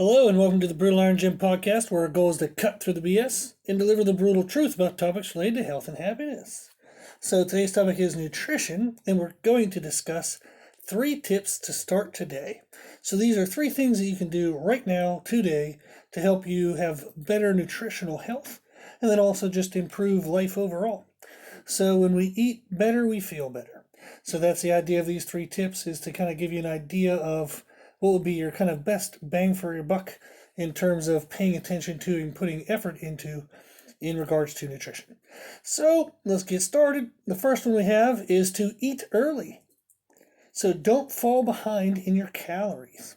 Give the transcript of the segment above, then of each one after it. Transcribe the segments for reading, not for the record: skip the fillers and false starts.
Hello and welcome to the Brutal Iron Gym podcast, where our goal is to cut through the BS and deliver the brutal truth about topics related to health and happiness. So today's topic is nutrition, and we're going to discuss 3 tips to start today. So these are 3 things that you can do right now, today, to help you have better nutritional health, and then also just improve life overall. So when we eat better, we feel better. So that's the idea of these 3 tips, is to kind of give you an idea of what would be your kind of best bang for your buck in terms of paying attention to and putting effort into in regards to nutrition. So let's get started. The first one we have is to eat early. So don't fall behind in your calories.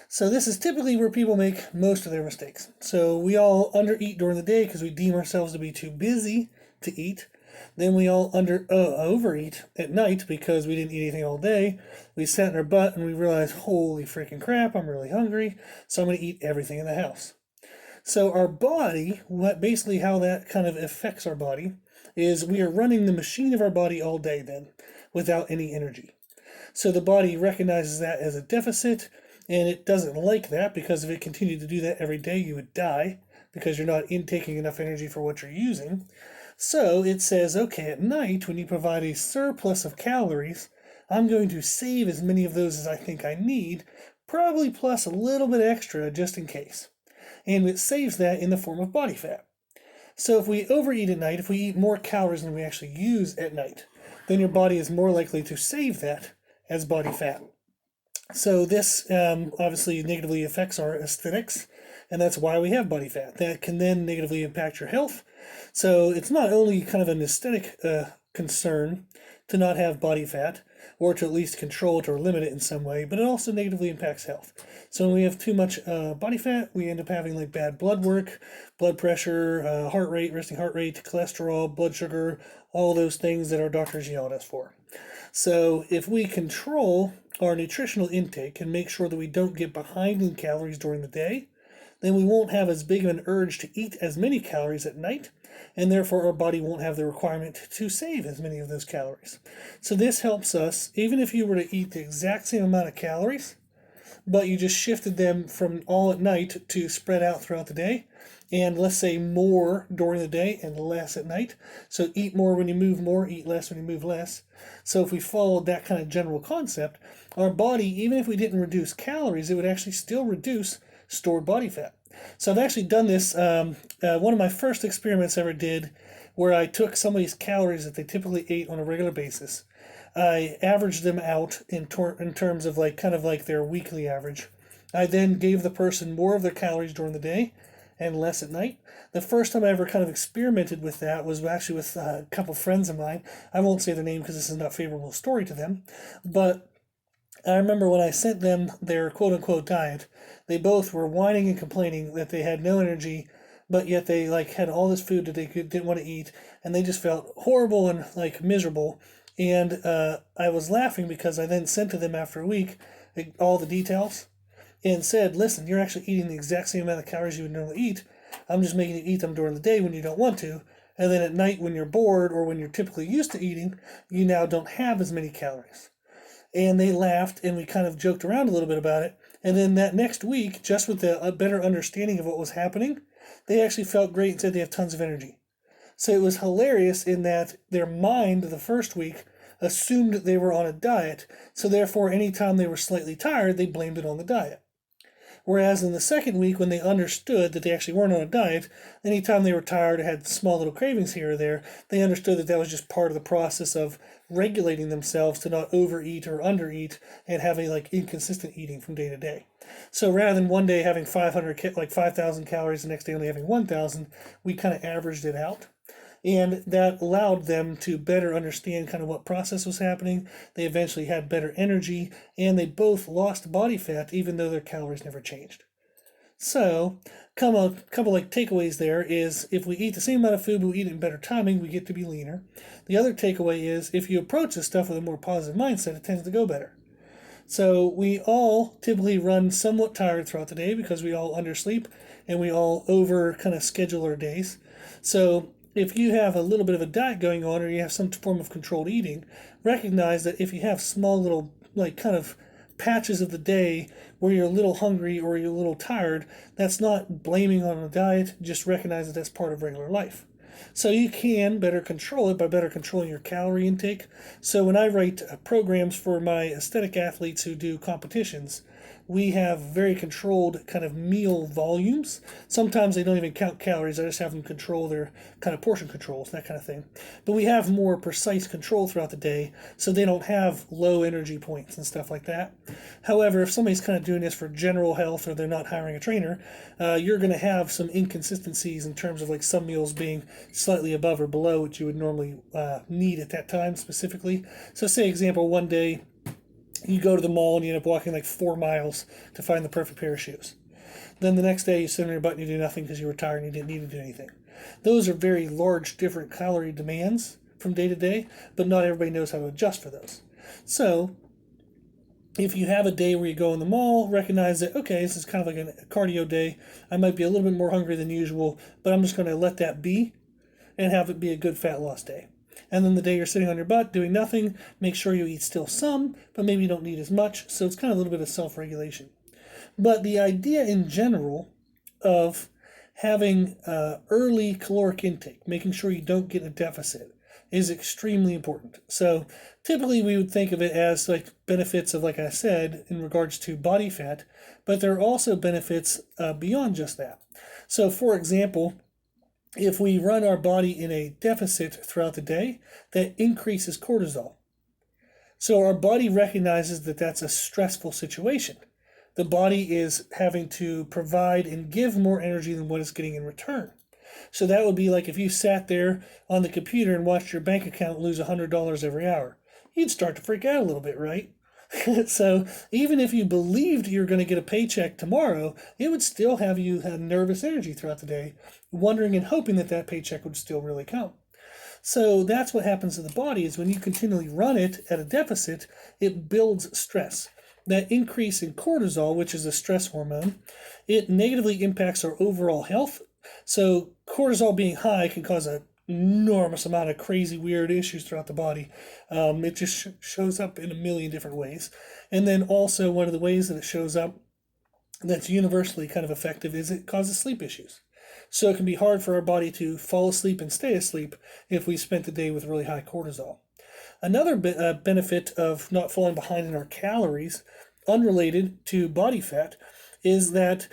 So this is typically where people make most of their mistakes. So we all undereat during the day because we deem ourselves to be too busy to eat. Then we all overeat at night because we didn't eat anything all day. We sat in our butt and we realized, holy freaking crap, I'm really hungry, so I'm going to eat everything in the house. So our body, basically how that kind of affects our body, is we are running the machine of our body all day then, without any energy. So the body recognizes that as a deficit, and it doesn't like that, because if it continued to do that every day, you would die, because you're not intaking enough energy for what you're using. So it says, okay, at night, when you provide a surplus of calories, I'm going to save as many of those as I think I need, probably plus a little bit extra just in case. And it saves that in the form of body fat. So if we overeat at night, if we eat more calories than we actually use at night, then your body is more likely to save that as body fat. So this obviously negatively affects our aesthetics, and that's why we have body fat. That can then negatively impact your health. So it's not only kind of an aesthetic concern to not have body fat, or to at least control it or limit it in some way, but it also negatively impacts health. So when we have too much body fat, we end up having like bad blood work, blood pressure, heart rate, resting heart rate, cholesterol, blood sugar, all those things that our doctors yell at us for. So if we control our nutritional intake and make sure that we don't get behind in calories during the day, then we won't have as big of an urge to eat as many calories at night, and therefore our body won't have the requirement to save as many of those calories. So this helps us, even if you were to eat the exact same amount of calories, but you just shifted them from all at night to spread out throughout the day, and let's say more during the day and less at night. So eat more when you move more, eat less when you move less. So if we followed that kind of general concept, our body, even if we didn't reduce calories, it would actually still reduce stored body fat. So I've actually done this. One of my first experiments I ever did, where I took somebody's calories that they typically ate on a regular basis. I averaged them out in terms of like kind of like their weekly average. I then gave the person more of their calories during the day and less at night. The first time I ever kind of experimented with that was actually with a couple friends of mine. I won't say their name because this is not a favorable story to them, but I remember when I sent them their quote-unquote diet, they both were whining and complaining that they had no energy, but yet they like had all this food that they didn't want to eat, and they just felt horrible and like miserable. And I was laughing because I then sent to them after a week all the details and said, listen, you're actually eating the exact same amount of calories you would normally eat. I'm just making you eat them during the day when you don't want to. And then at night when you're bored or when you're typically used to eating, you now don't have as many calories. And they laughed, and we kind of joked around a little bit about it. And then that next week, just with a better understanding of what was happening, they actually felt great and said they have tons of energy. So it was hilarious in that their mind the first week assumed that they were on a diet, so therefore anytime they were slightly tired, they blamed it on the diet. Whereas in the second week, when they understood that they actually weren't on a diet, anytime they were tired or had small little cravings here or there, they understood that that was just part of the process of regulating themselves to not overeat or undereat and having like inconsistent eating from day to day. So rather than one day having 5,000 calories, the next day only having 1,000, we kind of averaged it out. And that allowed them to better understand kind of what process was happening. They eventually had better energy, and they both lost body fat even though their calories never changed. So, a couple like takeaways there is, if we eat the same amount of food but we eat it in better timing, we get to be leaner. The other takeaway is, if you approach this stuff with a more positive mindset, it tends to go better. So we all typically run somewhat tired throughout the day because we all undersleep and we all over kind of schedule our days. So if you have a little bit of a diet going on, or you have some form of controlled eating, recognize that if you have small little like kind of patches of the day where you're a little hungry or you're a little tired, that's not blaming on a diet, just recognize that that's part of regular life. So you can better control it by better controlling your calorie intake. So when I write programs for my aesthetic athletes who do competitions, we have very controlled kind of meal volumes. Sometimes they don't even count calories. I just have them control their kind of portion controls, that kind of thing. But we have more precise control throughout the day, so they don't have low energy points and stuff like that. However, if somebody's kind of doing this for general health or they're not hiring a trainer, you're going to have some inconsistencies in terms of like some meals being slightly above or below what you would normally need at that time specifically. So say example, one day you go to the mall and you end up walking like 4 miles to find the perfect pair of shoes. Then the next day you sit on your butt and you do nothing because you were tired and you didn't need to do anything. Those are very large different calorie demands from day to day, but not everybody knows how to adjust for those. So if you have a day where you go in the mall, recognize that, okay, this is kind of like a cardio day. I might be a little bit more hungry than usual, but I'm just going to let that be and have it be a good fat loss day. And then the day you're sitting on your butt doing nothing, make sure you eat still some, but maybe you don't need as much. So it's kind of a little bit of self-regulation. But the idea in general of having early caloric intake, making sure you don't get a deficit, is extremely important. So typically we would think of it as like benefits of, like I said, in regards to body fat, but there are also benefits beyond just that. So for example, if we run our body in a deficit throughout the day, that increases cortisol. So our body recognizes that that's a stressful situation. The body is having to provide and give more energy than what it's getting in return. So that would be like if you sat there on the computer and watched your bank account lose $100 every hour. You'd start to freak out a little bit, right? So even if you believed you're going to get a paycheck tomorrow, it would still have you have nervous energy throughout the day, wondering and hoping that that paycheck would still really come. So that's what happens to the body is when you continually run it at a deficit, it builds stress. That increase in cortisol, which is a stress hormone, it negatively impacts our overall health. So cortisol being high can cause an enormous amount of crazy, weird issues throughout the body. It just shows up in a million different ways. And then also one of the ways that it shows up that's universally kind of effective is it causes sleep issues. So it can be hard for our body to fall asleep and stay asleep if we spent the day with really high cortisol. Another benefit of not falling behind in our calories, unrelated to body fat, is that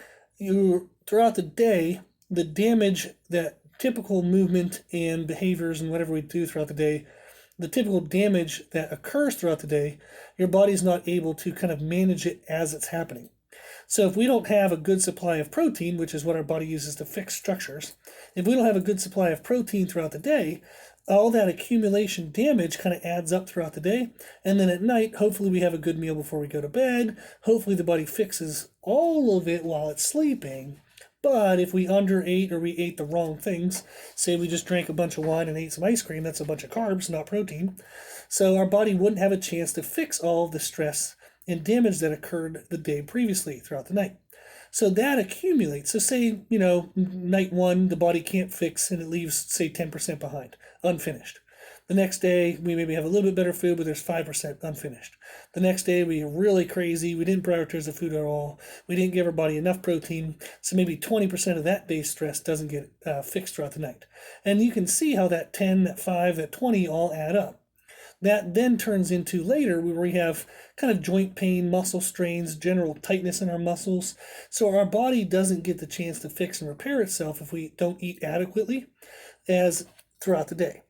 throughout the day, the damage that typical movement and behaviors and whatever we do throughout the day, the typical damage that occurs throughout the day, your body's not able to kind of manage it as it's happening. So if we don't have a good supply of protein, which is what our body uses to fix structures, if we don't have a good supply of protein throughout the day, all that accumulation damage kind of adds up throughout the day. And then at night, hopefully we have a good meal before we go to bed. Hopefully the body fixes all of it while it's sleeping. But if we underate or we ate the wrong things, say we just drank a bunch of wine and ate some ice cream, that's a bunch of carbs, not protein. So our body wouldn't have a chance to fix all of the stress and damage that occurred the day previously throughout the night. So that accumulates. So say, night one, the body can't fix and it leaves, say, 10% behind, unfinished. The next day, we maybe have a little bit better food, but there's 5% unfinished. The next day, we're really crazy. We didn't prioritize the food at all. We didn't give our body enough protein. So maybe 20% of that day's stress doesn't get fixed throughout the night. And you can see how that 10, that 5, that 20 all add up. That then turns into later where we have kind of joint pain, muscle strains, general tightness in our muscles. So our body doesn't get the chance to fix and repair itself if we don't eat adequately as throughout the day.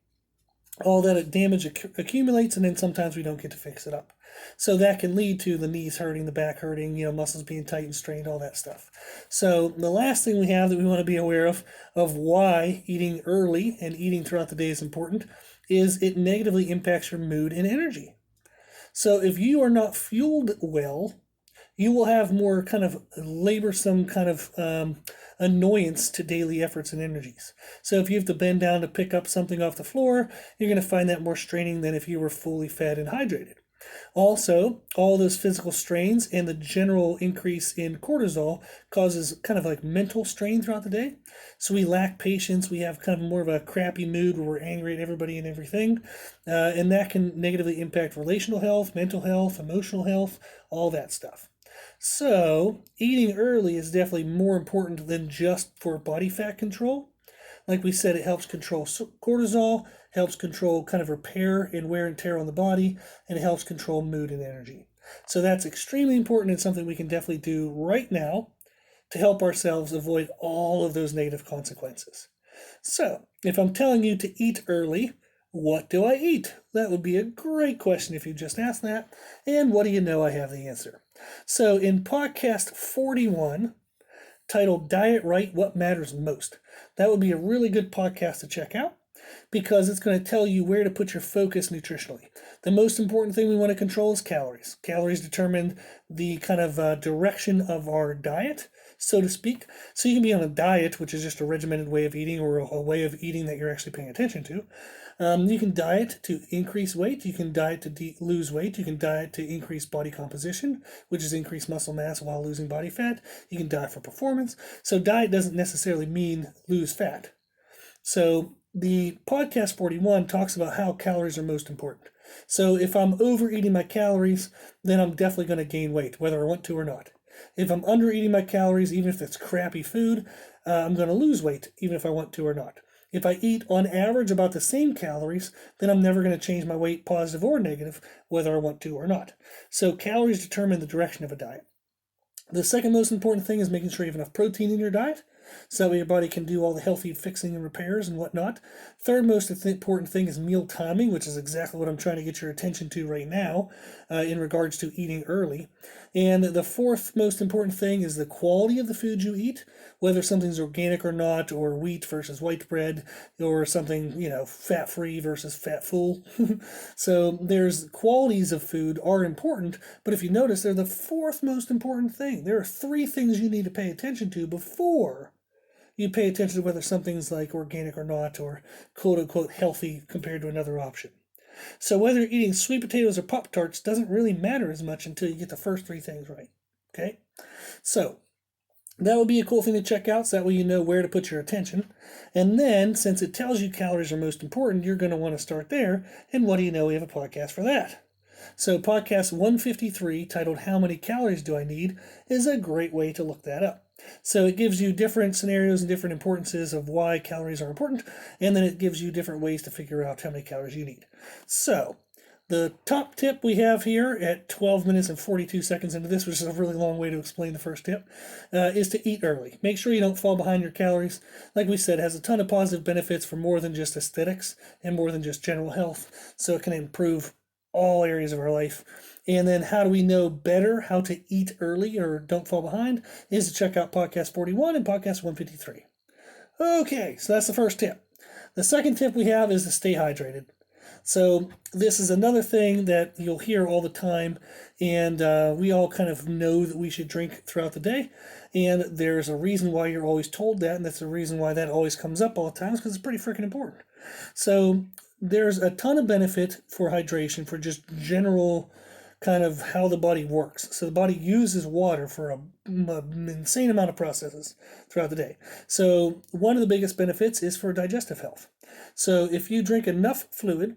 All that damage accumulates, and then sometimes we don't get to fix it up. So that can lead to the knees hurting, the back hurting, muscles being tight and strained, all that stuff. So the last thing we have that we want to be aware of why eating early and eating throughout the day is important, is it negatively impacts your mood and energy. So if you are not fueled well, you will have more kind of laborsome kind of annoyance to daily efforts and energies. So if you have to bend down to pick up something off the floor, you're going to find that more straining than if you were fully fed and hydrated. Also, all those physical strains and the general increase in cortisol causes kind of like mental strain throughout the day. So we lack patience. We have kind of more of a crappy mood where we're angry at everybody and everything. And that can negatively impact relational health, mental health, emotional health, all that stuff. So, eating early is definitely more important than just for body fat control. Like we said, it helps control cortisol, helps control kind of repair and wear and tear on the body, and it helps control mood and energy. So that's extremely important and something we can definitely do right now to help ourselves avoid all of those negative consequences. So, if I'm telling you to eat early, what do I eat? That would be a great question if you just asked that. And what do you know? I have the answer. So, in podcast 41, titled Diet Right, What Matters Most, that would be a really good podcast to check out because it's going to tell you where to put your focus nutritionally. The most important thing we want to control is calories. Calories determine the kind of direction of our diet, so to speak. So you can be on a diet, which is just a regimented way of eating or a way of eating that you're actually paying attention to. You can diet to increase weight. You can diet to lose weight. You can diet to increase body composition, which is increase muscle mass while losing body fat. You can diet for performance. So diet doesn't necessarily mean lose fat. So the podcast 41 talks about how calories are most important. So if I'm overeating my calories, then I'm definitely going to gain weight, whether I want to or not. If I'm undereating my calories, even if it's crappy food, I'm going to lose weight, even if I want to or not. If I eat on average about the same calories, then I'm never going to change my weight, positive or negative, whether I want to or not. So calories determine the direction of a diet. The second most important thing is making sure you have enough protein in your diet so that your body can do all the healthy fixing and repairs and whatnot. Third most important thing is meal timing, which is exactly what I'm trying to get your attention to right now in regards to eating early. And the fourth most important thing is the quality of the food you eat, whether something's organic or not, or wheat versus white bread, or something, fat-free versus fat-full. So there's qualities of food are important, but if you notice, they're the fourth most important thing. There are three things you need to pay attention to before you pay attention to whether something's like organic or not, or quote unquote healthy compared to another option. So whether you're eating sweet potatoes or Pop Tarts doesn't really matter as much until you get the first three things right. Okay? So that would be a cool thing to check out, so that way you know where to put your attention. And then, since it tells you calories are most important, you're going to want to start there. And what do you know? We have a podcast for that. So podcast 153, titled How Many Calories Do I Need, is a great way to look that up. So it gives you different scenarios and different importances of why calories are important, and then it gives you different ways to figure out how many calories you need. So the top tip we have here at 12 minutes and 42 seconds into this, which is a really long way to explain the first tip, is to eat early. Make sure you don't fall behind your calories. Like we said, it has a ton of positive benefits for more than just aesthetics and more than just general health. So it can improve all areas of our life. And then how do we know better how to eat early or don't fall behind is to check out podcast 41 and podcast 153. Okay, so that's the first tip. The second tip we have is to stay hydrated. So this is another thing that you'll hear all the time, and we all kind of know that we should drink throughout the day, and there's a reason why you're always told that, and that's the reason why that always comes up all the time, because it's pretty freaking important. So there's a ton of benefit for hydration for just general kind of how the body works. So the body uses water for an insane amount of processes throughout the day. So one of the biggest benefits is for digestive health. So if you drink enough fluid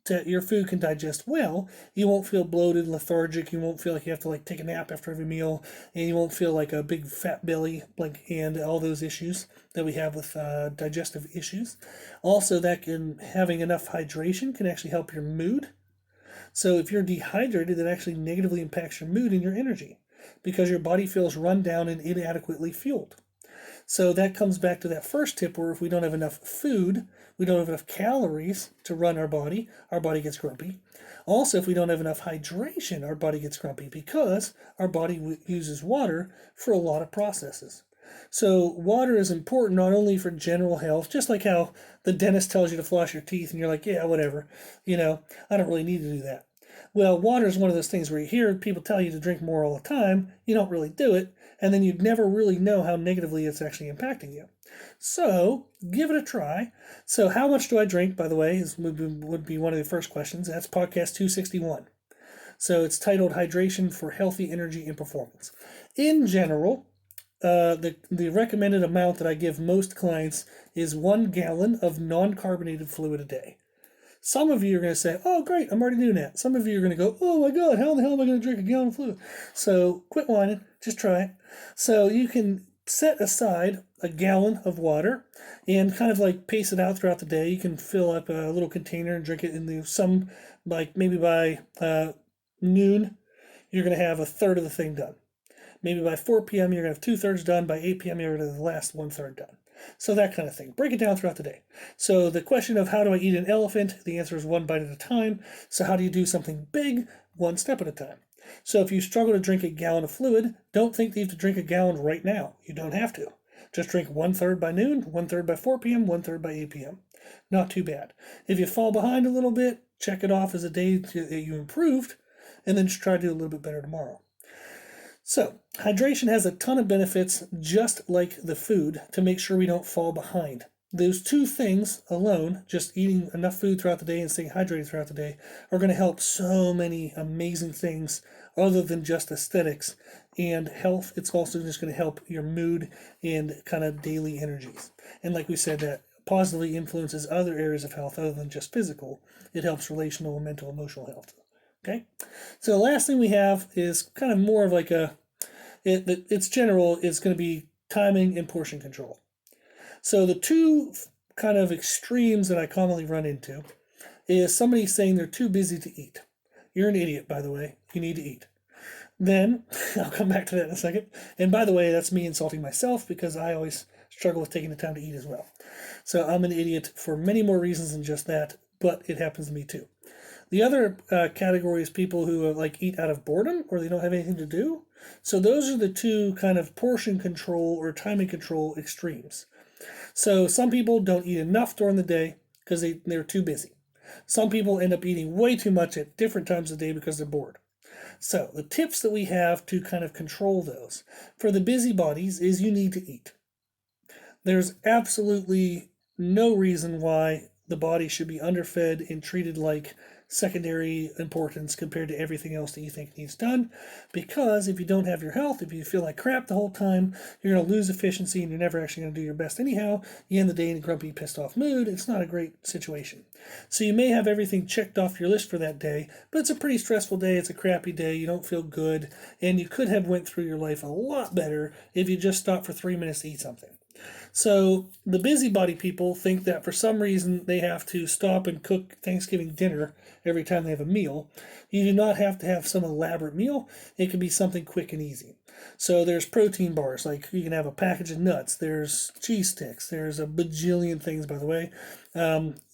that your food can digest well, you won't feel bloated, lethargic. You won't feel like you have to take a nap after every meal, and you won't feel like a big fat belly, and all those issues that we have with digestive issues. Also, having enough hydration can actually help your mood. So if you're dehydrated, it actually negatively impacts your mood and your energy because your body feels run down and inadequately fueled. So that comes back to that first tip where if we don't have enough food, we don't have enough calories to run our body gets grumpy. Also, if we don't have enough hydration, our body gets grumpy because our body uses water for a lot of processes. So water is important not only for general health, just like how the dentist tells you to floss your teeth and you're like, yeah, whatever, I don't really need to do that. Well, water is one of those things where you hear people tell you to drink more all the time, you don't really do it, and then you'd never really know how negatively it's actually impacting you. So give it a try. So how much do I drink, by the way, would be one of the first questions. That's podcast 261. So it's titled Hydration for Healthy Energy and Performance. In general, the recommended amount that I give most clients is 1 gallon of non-carbonated fluid a day. Some of you are going to say, oh, great, I'm already doing that. Some of you are going to go, oh my God, how the hell am I going to drink a gallon of fluid? So quit whining, just try it. So you can set aside a gallon of water and kind of like pace it out throughout the day. You can fill up a little container and drink it in some, like maybe by noon, you're going to have a third of the thing done. Maybe by 4 p.m., you're going to have 2/3 done. By 8 p.m., you're going to have the last 1/3 done. So that kind of thing. Break it down throughout the day. So the question of how do I eat an elephant? The answer is 1 bite at a time. So how do you do something big? 1 step at a time. So if you struggle to drink a gallon of fluid, don't think that you have to drink a gallon right now. You don't have to. Just drink 1/3 by noon, 1/3 by 4 p.m., 1/3 by 8 p.m. Not too bad. If you fall behind a little bit, check it off as a day that you improved, and then just try to do a little bit better tomorrow. So, hydration has a ton of benefits, just like the food, to make sure we don't fall behind. Those 2 things alone, just eating enough food throughout the day and staying hydrated throughout the day, are going to help so many amazing things other than just aesthetics and health. It's also just going to help your mood and kind of daily energies. And like we said, that positively influences other areas of health other than just physical. It helps relational and mental, emotional health. Okay, so the last thing we have is kind of more of like it's general. It's going to be timing and portion control. So the 2 kind of extremes that I commonly run into is somebody saying they're too busy to eat. You're an idiot, by the way. You need to eat. Then, I'll come back to that in a second. And by the way, that's me insulting myself because I always struggle with taking the time to eat as well. So I'm an idiot for many more reasons than just that, but it happens to me too. The other category is people who like eat out of boredom or they don't have anything to do. So those are the 2 kind of portion control or timing control extremes. So some people don't eat enough during the day because they're too busy. Some people end up eating way too much at different times of the day because they're bored. So the tips that we have to kind of control those for the busybodies is you need to eat. There's absolutely no reason why the body should be underfed and treated like secondary importance compared to everything else that you think needs done. Because if you don't have your health, if you feel like crap the whole time, you're going to lose efficiency and you're never actually going to do your best anyhow. You end the day in a grumpy, pissed off mood. It's not a great situation. So you may have everything checked off your list for that day, but it's a pretty stressful day. It's a crappy day. You don't feel good. And you could have went through your life a lot better if you just stopped for 3 minutes to eat something. So the busybody people think that for some reason they have to stop and cook Thanksgiving dinner every time they have a meal. You do not have to have some elaborate meal. It can be something quick and easy. So there's protein bars, like you can have a package of nuts. There's cheese sticks. There's a bajillion things, by the way.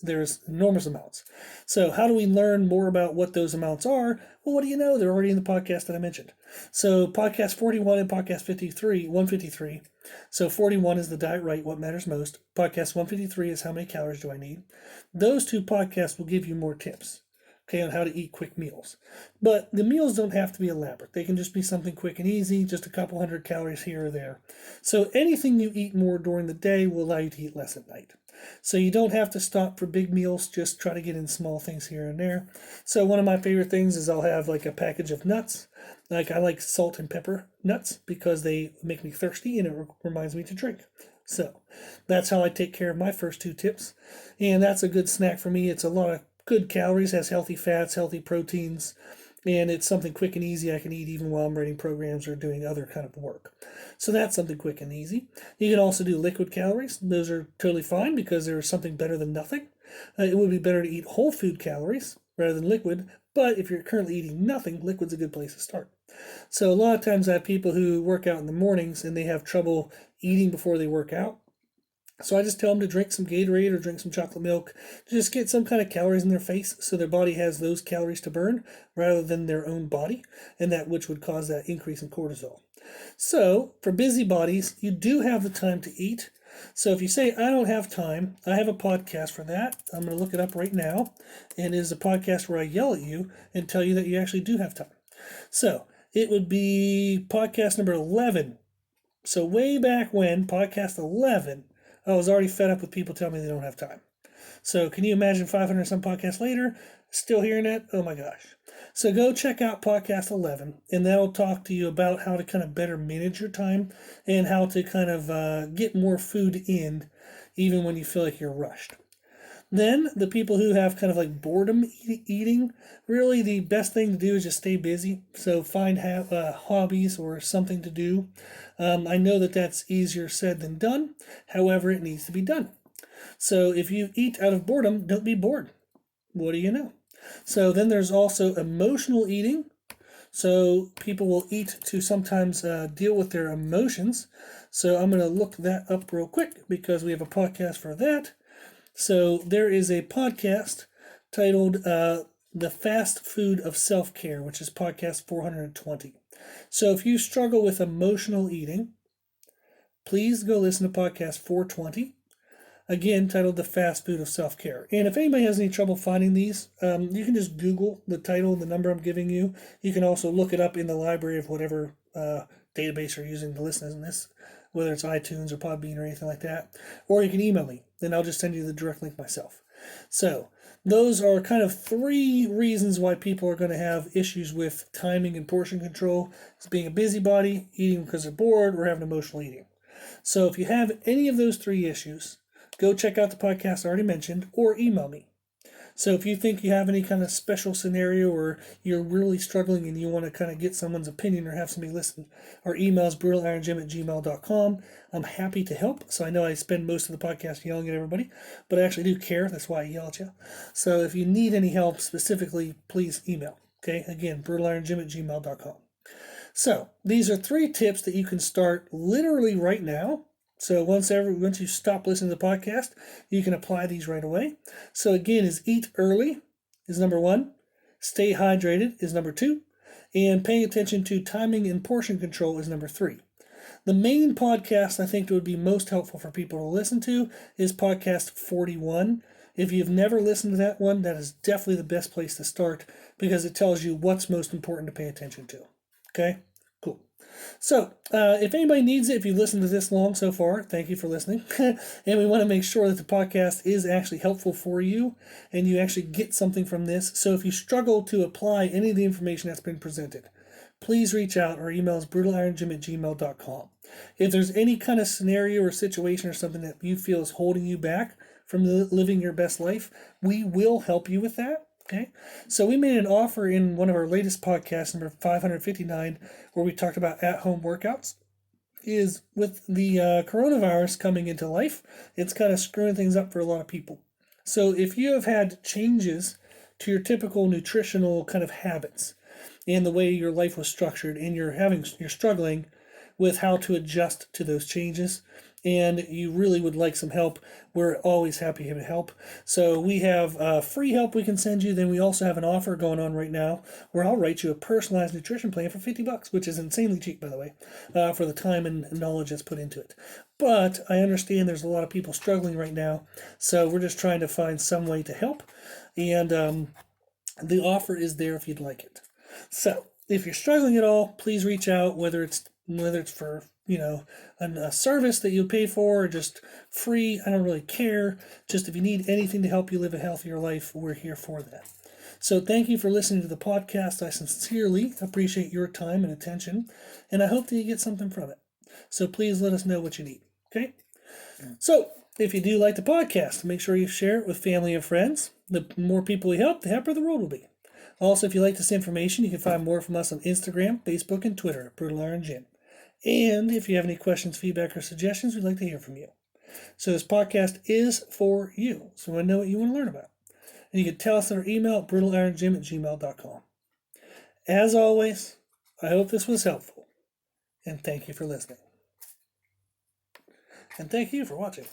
There's enormous amounts. So how do we learn more about what those amounts are? Well, what do you know? They're already in the podcast that I mentioned. So podcast 41 and podcast 153. So 41 is the diet right, what matters most. Podcast 153 is how many calories do I need. Those 2 podcasts will give you more tips, okay, on how to eat quick meals. But the meals don't have to be elaborate. They can just be something quick and easy, just a couple hundred calories here or there. So anything you eat more during the day will allow you to eat less at night. So you don't have to stop for big meals, just try to get in small things here and there. So one of my favorite things is I'll have like a package of nuts. Like I like salt and pepper nuts because they make me thirsty and it reminds me to drink. So that's how I take care of my first 2 tips. And that's a good snack for me. It's a lot of good calories, has healthy fats, healthy proteins, and it's something quick and easy I can eat even while I'm writing programs or doing other kind of work. So that's something quick and easy. You can also do liquid calories. Those are totally fine because they're something better than nothing. It would be better to eat whole food calories rather than liquid, but if you're currently eating nothing, liquid's a good place to start. So a lot of times I have people who work out in the mornings and they have trouble eating before they work out. So I just tell them to drink some Gatorade or drink some chocolate milk, just get some kind of calories in their face so their body has those calories to burn rather than their own body, and that which would cause that increase in cortisol. So for busybodies, you do have the time to eat. So if you say, I don't have time, I have a podcast for that. I'm going to look it up right now. And it is a podcast where I yell at you and tell you that you actually do have time. So it would be podcast number 11. So way back when, podcast 11, I was already fed up with people telling me they don't have time. So can you imagine 500 some podcasts later, still hearing that? Oh my gosh. So go check out podcast 11, and that'll talk to you about how to kind of better manage your time and how to kind of get more food in even when you feel like you're rushed. Then the people who have kind of like boredom eating, really the best thing to do is just stay busy. So find hobbies or something to do. I know that that's easier said than done. However, it needs to be done. So if you eat out of boredom, don't be bored. What do you know? So then there's also emotional eating. So people will eat to sometimes deal with their emotions. So I'm going to look that up real quick because we have a podcast for that. So there is a podcast titled The Fast Food of Self-Care, which is podcast 420. So if you struggle with emotional eating, please go listen to podcast 420. Again, titled The Fast Food of Self-Care. And if anybody has any trouble finding these, you can just Google the title and the number I'm giving you. You can also look it up in the library of whatever database you're using to listen to this, whether it's iTunes or Podbean or anything like that. Or you can email me, then I'll just send you the direct link myself. So those are kind of 3 reasons why people are going to have issues with timing and portion control. It's being a busybody, eating because they're bored, or having emotional eating. So if you have any of those 3 issues, go check out the podcast I already mentioned or email me. So if you think you have any kind of special scenario or you're really struggling and you want to kind of get someone's opinion or have somebody listen, our email is brutalironjim@gmail.com. I'm happy to help. So I know I spend most of the podcast yelling at everybody, but I actually do care. That's why I yell at you. So if you need any help specifically, please email. Okay, again, brutalironjim@gmail.com. So these are 3 tips that you can start literally right now. So once you stop listening to the podcast, you can apply these right away. So again, is eat early is number 1. Stay hydrated is number 2. And paying attention to timing and portion control is number 3. The main podcast I think that would be most helpful for people to listen to is podcast 41. If you've never listened to that one, that is definitely the best place to start because it tells you what's most important to pay attention to. Okay? Cool. So, if anybody needs it, if you listened to this long so far, thank you for listening. And we want to make sure that the podcast is actually helpful for you and you actually get something from this. So, if you struggle to apply any of the information that's been presented, please reach out. Our email is brutalironjim@gmail.com. If there's any kind of scenario or situation or something that you feel is holding you back from living your best life, we will help you with that. Okay, so we made an offer in one of our latest podcasts, number 559, where we talked about at-home workouts. Is with the coronavirus coming into life, it's kind of screwing things up for a lot of people. So if you have had changes to your typical nutritional kind of habits and the way your life was structured, and you're struggling with how to adjust to those changes, and you really would like some help, we're always happy to help. So we have free help we can send you. Then we also have an offer going on right now where I'll write you a personalized nutrition plan for $50, which is insanely cheap, by the way, for the time and knowledge that's put into it. But I understand there's a lot of people struggling right now, so we're just trying to find some way to help. And the offer is there if you'd like it. So if you're struggling at all, please reach out, whether it's for a service that you pay for or just free. I don't really care. Just if you need anything to help you live a healthier life, we're here for that. So thank you for listening to the podcast. I sincerely appreciate your time and attention, and I hope that you get something from it. So please let us know what you need. Okay? So if you do like the podcast, make sure you share it with family and friends. The more people we help, the happier the world will be. Also, if you like this information, you can find more from us on Instagram, Facebook, and Twitter at Brutal Iron Gym. And if you have any questions, feedback, or suggestions, we'd like to hear from you. So this podcast is for you. So I know what you want to learn about. And you can tell us in our email at brutalironjim@gmail.com. As always, I hope this was helpful. And thank you for listening. And thank you for watching.